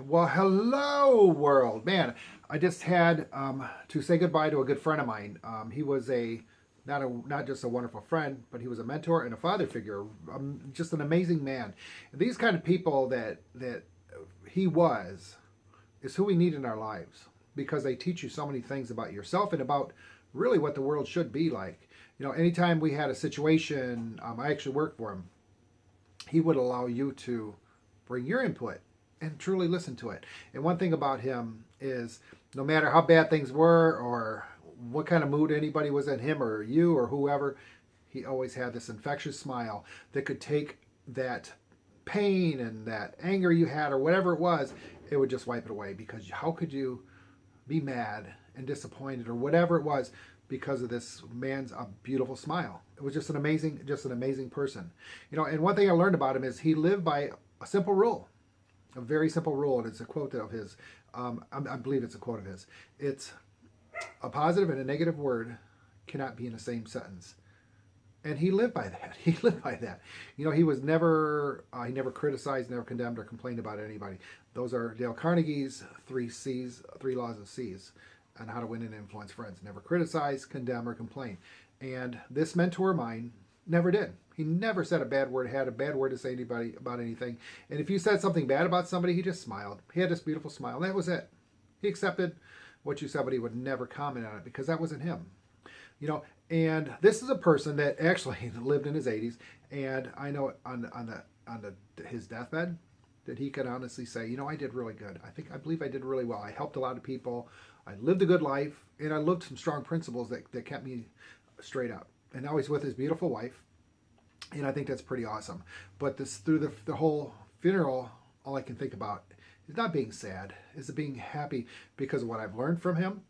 Well, hello, world. Man, I just had to say goodbye to a good friend of mine. He was not just a wonderful friend, but he was a mentor and a father figure. Just an amazing man. And these kind of people that he was is who we need in our lives because they teach you so many things about yourself and about really what the world should be like. Anytime we had a situation, I actually worked for him. He would allow you to bring your input and truly listen to it. And one thing about him is no matter how bad things were or what kind of mood anybody was in, him or you or whoever, he always had this infectious smile that could take that pain and that anger you had or whatever it was, it would just wipe it away because how could you be mad and disappointed or whatever it was because of this man's a beautiful smile. It was just an amazing person. And one thing I learned about him is he lived by a simple rule, a very simple rule, and it's a quote of his. I believe it's a quote of his. It's a positive and a negative word cannot be in the same sentence, and he lived by that. He lived by that. He was he never criticized, never condemned, or complained about anybody. Those are Dale Carnegie's three C's, three laws of C's, on how to win and influence friends. Never criticize, condemn, or complain. And this mentor of mine never did. He never said a bad word, had a bad word to say to anybody about anything. And if you said something bad about somebody, he just smiled. He had this beautiful smile. And that was it. He accepted what you said, but he would never comment on it because that wasn't him. And this is a person that actually lived in his 80s, and I know on his deathbed that he could honestly say, I did really good. I believe I did really well. I helped a lot of people. I lived a good life, and I lived some strong principles that kept me straight up. And now he's with his beautiful wife, and I think that's pretty awesome. But through the whole funeral, all I can think about is not being sad, is being happy because of what I've learned from him,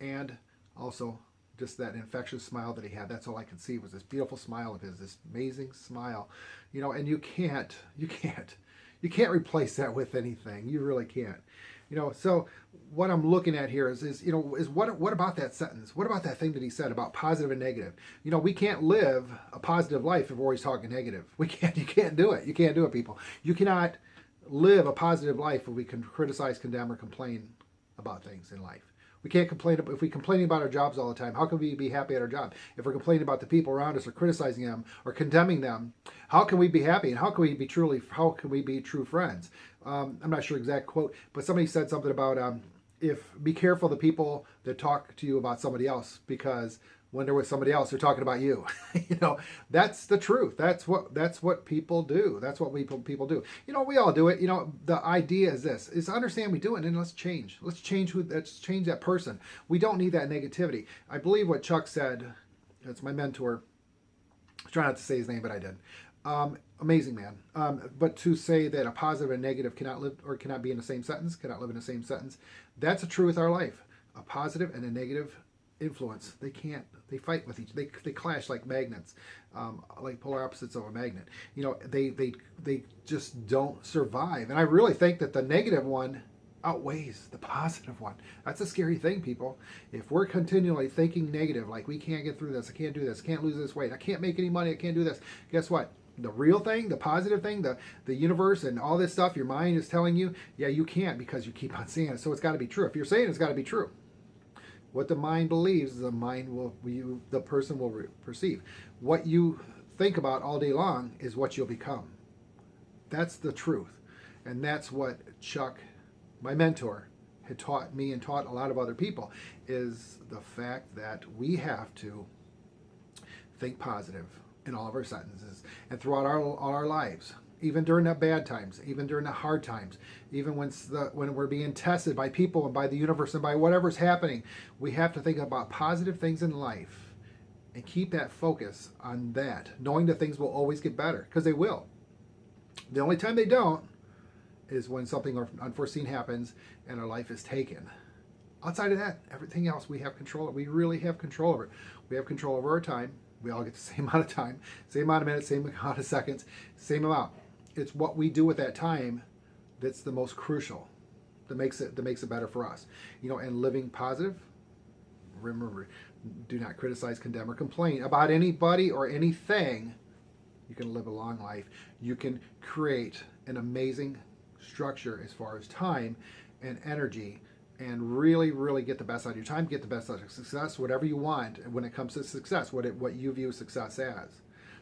and also just that infectious smile that he had. That's all I could see was this beautiful smile of his, this amazing smile. And you can't replace that with anything. You really can't. So what I'm looking at here is what about that sentence? What about that thing that he said about positive and negative? We can't live a positive life if we're always talking negative. We can't. You can't do it. You can't do it, people. You cannot live a positive life if we can criticize, condemn, or complain about things in life. We can't complain if we complaining about our jobs all the time. How can we be happy at our job? If we're complaining about the people around us or criticizing them or condemning them, how can we be happy? And how can we be true friends? I'm not sure exact quote, but somebody said something about if be careful the people that talk to you about somebody else because when they're with somebody else, they're talking about you. That's the truth. That's what people do. That's what people do. We all do it. The idea is this: is to understand we do it, and let's change. Let's change that person. We don't need that negativity. I believe what Chuck said. That's my mentor. I try not to say his name, but I did. Amazing man. But to say that a positive and negative cannot live or cannot be in the same sentence, cannot live in the same sentence, that's a truth with our life. A positive and a negative influence. They fight with each. They clash like magnets, like polar opposites of a magnet. They just don't survive. And I really think that the negative one outweighs the positive one. That's a scary thing, people. If we're continually thinking negative, like we can't get through this, I can't do this, I can't lose this weight, I can't make any money, I can't do this. Guess what? The real thing, the positive thing, the universe and all this stuff, your mind is telling you, yeah, you can't because you keep on saying it. So it's got to be true. If you're saying it's got to be true. What the mind believes, the person will perceive. What you think about all day long is what you'll become. That's the truth. And that's what Chuck, my mentor, had taught me and taught a lot of other people, is the fact that we have to think positive in all of our sentences and throughout all our lives. Even during the bad times, even during the hard times, even when we're being tested by people and by the universe and by whatever's happening, we have to think about positive things in life and keep that focus on that, knowing that things will always get better, because they will. The only time they don't is when something unforeseen happens and our life is taken. Outside of that, everything else we have control of. We really have control over it. We have control over our time. We all get the same amount of time, same amount of minutes, same amount of seconds, same amount. It's what we do with that time that's the most crucial, that makes it better for us. And living positive. Remember, do not criticize, condemn, or complain about anybody or anything. You can live a long life. You can create an amazing, structure as far as time and energy, and really, really get the best out of your time, get the best out of success, whatever you want when it comes to success, what you view success as.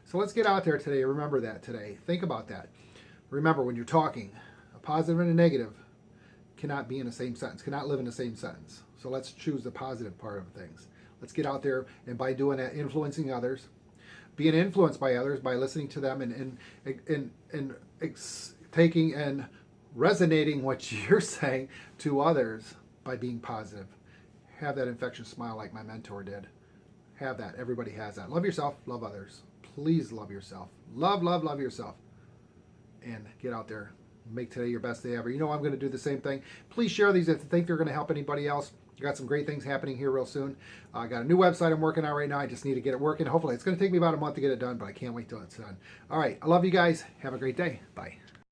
So let's get out there today. Remember that today. Think about that. Remember, when you're talking, a positive and a negative cannot be in the same sentence, cannot live in the same sentence. So let's choose the positive part of things. Let's get out there, and by doing that, influencing others, being influenced by others, by listening to them and taking and resonating what you're saying to others by being positive. Have that infectious smile like my mentor did. Have that. Everybody has that. Love yourself, love others. Please love yourself. Love, love, love yourself. And get out there. Make today your best day ever. You know I'm going to do the same thing. Please share these if you think they're going to help anybody else. I got some great things happening here real soon. I got a new website I'm working on right now. I just need to get it working. Hopefully, it's going to take me about a month to get it done, but I can't wait till it's done. All right. I love you guys. Have a great day. Bye.